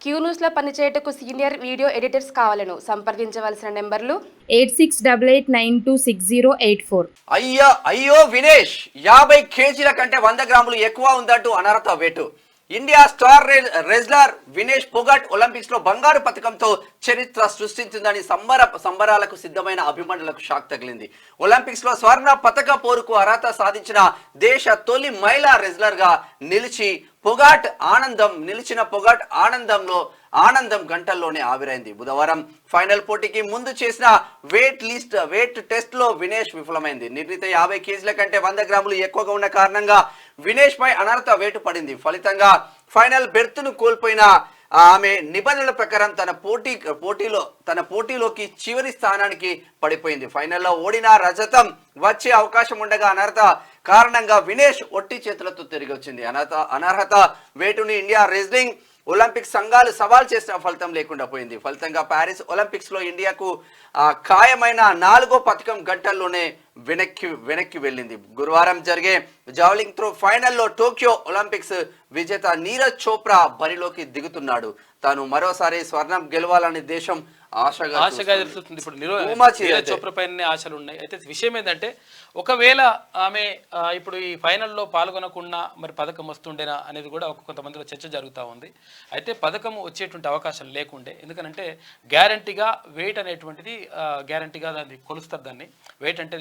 Queue న్యూస్లో పనిచేయటకు senior video editors కావాలను సంప్రదించవలసిన నెంబర్లు 8688960884. అయ్యో వినేష్ 50 కేజీల కంటే 100 గ్రాములు ఎక్కువ ఉందంటూ అనర్హత వేటు. India star wrestler Vinesh Phogat Olympics లో బంగారు పథకంతో చరిత్ర సృష్టించిందని సంబరాలకు సిద్ధమైన అభిమానులకు షాక్ తగిలింది. ఒలింపిక్స్ లో స్వర్ణ పతక పోరుకు అర్హత సాధించిన దేశ తొలి మహిళా రెజ్లర్ గా నిలిచిన పొగట్ ఆనందం గంటల్లోనే ఆవిరైంది. బుధవారం ఫైనల్ పోటీకి ముందు చేసిన వెయిట్ టెస్ట్ లో వినేష్ విఫలమైంది. నిర్ణీత 50 కేజీల కంటే 100 గ్రాములు ఎక్కువగా ఉన్న కారణంగా వినేష్ పై అనర్హత వేటు పడింది. ఫలితంగా ఫైనల్ బెర్త్ను కోల్పోయిన ఆమె నిబంధనల ప్రకారం తన పోటీలోకి చివరి స్థానానికి పడిపోయింది. ఫైనల్లో ఓడిన రజతం వచ్చే అవకాశం ఉండగా అనర్హత కారణంగా వినేష్ ఒట్టి చేతులతో తిరిగి వచ్చింది. అనర్హత వేటుని ఇండియా రెజ్లింగ్ ఒలింపిక్ సంఘాలు సవాల్ చేసిన ఫలితం లేకుండా పోయింది. ఫలితంగా ప్యారిస్ ఒలింపిక్స్ లో ఇండియాకు ఖాయమైన 4వ పథకం గంటల్లోనే వెనక్కి వెళ్ళింది. గురువారం జరిగే జావలింగ్ త్రో ఫైనల్లో టోక్యో ఒలింపిక్స్ విజేత నీరజ్ చోప్రా బరిలోకి దిగుతున్నాడు. తాను మరోసారి స్వర్ణం గెలవాలని దేశం ఆశగా ఎదుగుతుంది. ఇప్పుడు నీరజ్ చోప్రా పైన ఆశలు ఉన్నాయి. అయితే విషయం ఏంటంటే ఒకవేళ ఆమె ఇప్పుడు ఈ ఫైనల్లో పాల్గొనకుండా మరి పథకం వస్తుండేనా అనేది కూడా కొంతమందిలో చర్చ జరుగుతూ ఉంది. అయితే పథకం వచ్చేటువంటి అవకాశం లేకుండే, ఎందుకంటే గ్యారంటీగా వెయిట్ అనేటువంటిది గ్యారంటీగా దాన్ని కొలుస్తారు. దాన్ని వెయిట్ అంటే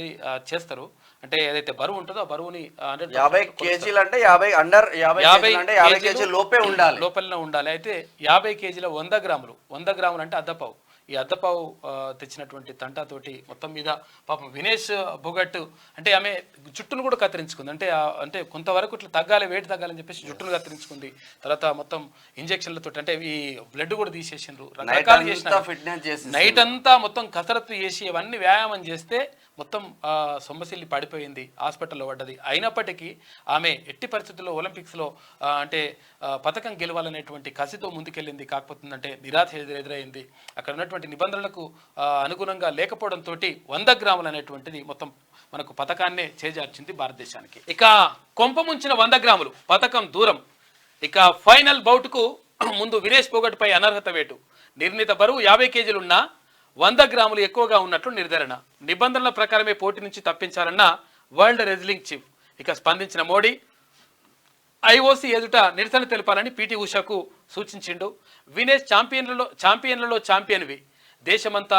చేస్తారు. అంటే ఏదైతే బరువు ఉంటుందో ఆ బరువుని 50 కేజీలు అంటే 50 కేజీల లోపలనే ఉండాలి. అయితే 50 కేజీల 100 గ్రాములు అంటే అద్దపావు. ఈ అద్దపావు తెచ్చినటువంటి తంటాతోటి మొత్తం మీద పాపం వినేష్ పొగట్ అంటే ఆమె జుట్టును కూడా కత్తిరించుకుంది. అంటే కొంతవరకు ఇట్లా వెయిట్ తగ్గాలని చెప్పేసి జుట్టును కత్తిరించుకుంది. తర్వాత మొత్తం ఇంజక్షన్లతో అంటే ఈ బ్లడ్ కూడా తీసేసిండ్రు. రకరకాలు చేసిన నైట్ అంతా మొత్తం కసరత్తు చేసి అవన్నీ వ్యాయామం చేస్తే మొత్తం సొమ్మసిల్లి పడిపోయింది, హాస్పిటల్లో పడ్డది. అయినప్పటికీ ఆమె ఎట్టి పరిస్థితుల్లో ఒలింపిక్స్లో అంటే పథకం గెలవాలనేటువంటి కసితో ముందుకెళ్ళింది. కాకపోతుందంటే నిరాశ ఎదురైంది. అక్కడ ఉన్నటువంటి నిబంధనలకు అనుగుణంగా లేకపోవడంతో 100 గ్రాములు అనేటువంటిది మొత్తం మనకు పథకాన్నే చేజార్చింది భారతదేశానికి. ఇక కొంప ముంచిన 100 గ్రాములు పథకం దూరం. ఇక ఫైనల్ బౌట్కు ముందు వినేష్ పొగట్ పై అనర్హత వేటు. నిర్ణీత బరువు 50 కేజీలున్నా 100 గ్రాములు ఎక్కువగా ఉన్నట్లు నిర్ధారణ. నిబంధనల ప్రకారమే పోటీ నుంచి తప్పించాలన్న వరల్డ్ రెజ్లింగ్ చీఫ్. ఇక స్పందించిన మోడీ ఐఓసీ ఎదుట నిరసన తెలపాలని పీటీ ఉషాకు సూచించిండు. వినేష్ ఛాంపియన్లలో ఛాంపియన్వి, దేశమంతా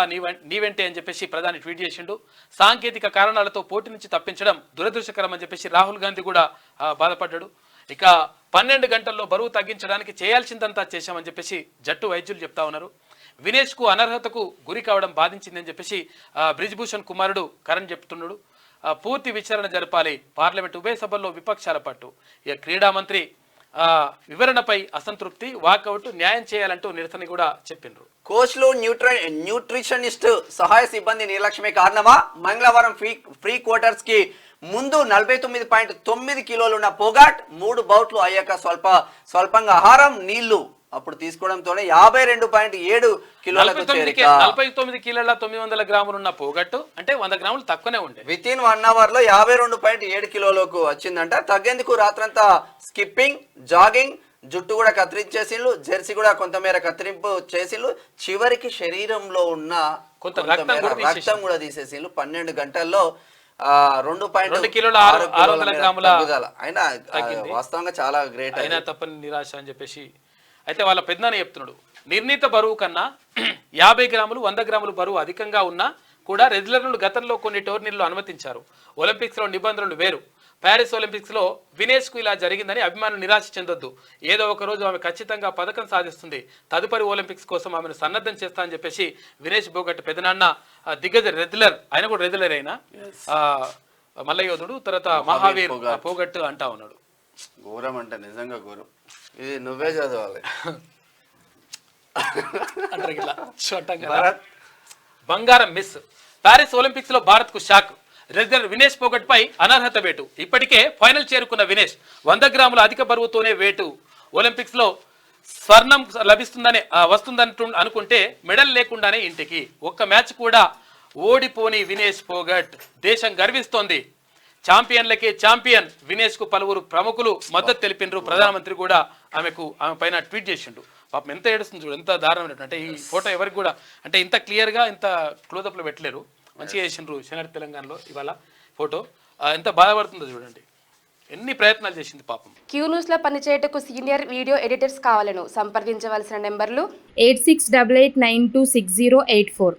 నీవెంటే అని చెప్పేసి ప్రధాని ట్వీట్ చేసిండు. సాంకేతిక కారణాలతో పోటీ నుంచి తప్పించడం దురదృష్టకరం అని చెప్పేసి రాహుల్ గాంధీ కూడా బాధపడ్డాడు. ఇక 12 గంటల్లో బరువు తగ్గించడానికి చేయాల్సిందంతా చేశామని చెప్పేసి జట్టు వైద్యులు చెప్తా ఉన్నారు. వినేష్కు అనర్హతకు గురి కావడం బాధించిందని చెప్పేసి బ్రిజ్భూషణ్ కుమారుడు కరణ్ చెప్తున్నాడు. పూర్తి విచారణ జరపాలి, పార్లమెంట్ ఉభయ సభల్లో విపక్షాల పట్టు. ఇక క్రీడా మంత్రి వివరణపై అసంతృప్తి, వాకౌట్, న్యాయం చేయాలంటూ నిరసన కూడా చెప్పిండ్రు. కోచ్లు న్యూట్రిషనిస్ట్ సహాయ సిబ్బంది నిర్లక్ష్యమే కారణమా? మంగళవారం ఫ్రీ క్వార్టర్స్ కి ముందు 49.9 కిలోలు ఉన్న పొగాట్ 3 బౌట్లు అయ్యాక స్వల్పంగా ఆహారం, నీళ్లు అప్పుడు తీసుకోవడంతోనే 52.7 కిలోలకు 49 కిలోల 900 గ్రాములు ఉన్న పోగట్టు అంటే 100 గ్రాములు తక్కువనే ఉండే. విత్ ఇన్ 1 అవర్ లో 52.7 కిలోలకు వచ్చిందంట. తగ్గేందుకు రాత్రంతా స్కిప్పింగ్, జాగింగ్, జుట్టు కూడా కత్తిరించేసిండ్రు, జెర్సీ కూడా కొంతమేర కత్తిరింపు చేసిండ్రు. చివరికి శరీరంలో ఉన్న కొంత రక్తం కూడా తీసేసిండ్రు. 12 గంటల్లో 2 కిలోల 600 గ్రాముల అయినా వాస్తవంగా చాలా గ్రేట్. అయినా తప్పని నిరాశ అని చెప్పేసి అయితే వాళ్ళ పెద్దనాన్న చెప్తున్నాడు. నిర్ణీత బరువు కన్నా 50 గ్రాములు 100 గ్రాములు బరువు అధికంగా ఉన్నా కూడా రెజ్లర్లను గతంలో కొన్ని టోర్నీల్లో అనుమతించారు. ఒలింపిక్స్లో నిబంధనలు వేరు. ప్యారిస్ ఒలింపిక్స్లో వినేష్కు ఇలా జరిగిందని అభిమానులు నిరాశ చెందొద్దు. ఏదో ఒక రోజు ఆమె ఖచ్చితంగా పథకం సాధిస్తుంది. తదుపరి ఒలింపిక్స్ కోసం ఆమెను సన్నద్ధం చేస్తా అని చెప్పేసి వినేష్ పొగట్ పెదనాన్న దిగ్గజ రెజ్లర్, ఆయన కూడా రెజ్లర్ అయినా మల్లయోధుడు, తర్వాత మహావీర్ పొగట్ అంటా ఉన్నాడు. ఘోరం అంటే నిజంగా ఘోరం. ఇది నువ్వే చదవాలి. బంగారం మిస్. ప్యారిస్ ఒలింపిక్స్ లో భారత్ కు షాక్. రెజ్లర్ వినేష్ పొగట్ పై అనర్హత వేటు. ఇప్పటికే ఫైనల్ చేరుకున్న వినేష్ 100 గ్రాముల అధిక బరువుతోనే వేటు. ఒలింపిక్స్ లో స్వర్ణం వస్తుందని అనుకుంటే మెడల్ లేకుండానే ఇంటికి. ఒక్క మ్యాచ్ కూడా ఓడిపోని వినేష్ పొగట్ దేశం గర్విస్తోంది. ఛాంపియన్లకే ఛాంపియన్ వినేష్ కు పలువురు ప్రముఖులు మద్దతు తెలిపినరు. ప్రధానమంత్రి కూడా ఆమె పైన ట్వీట్ చేసిండు. పాపం ఎంత ఏడుస్తుంది చూడు, ఎంత దారుణమైనట్టు. అంటే ఈ ఫోటో ఎవరికి కూడా అంటే ఇంత క్లియర్గా ఇంత క్లోజప్లో పెట్టలేరు. మంచిగా చేసిండ్రు శనివారం తెలంగాణలో ఇవాళ ఫోటో. ఎంత బాధపడుతుందో చూడండి, ఎన్ని ప్రయత్నాలు చేసింది పాపం. క్యూ న్యూస్లో పనిచేయటకు సీనియర్ వీడియో ఎడిటర్స్ కావాలను సంప్రదించవలసిన నెంబర్లు 8688926084.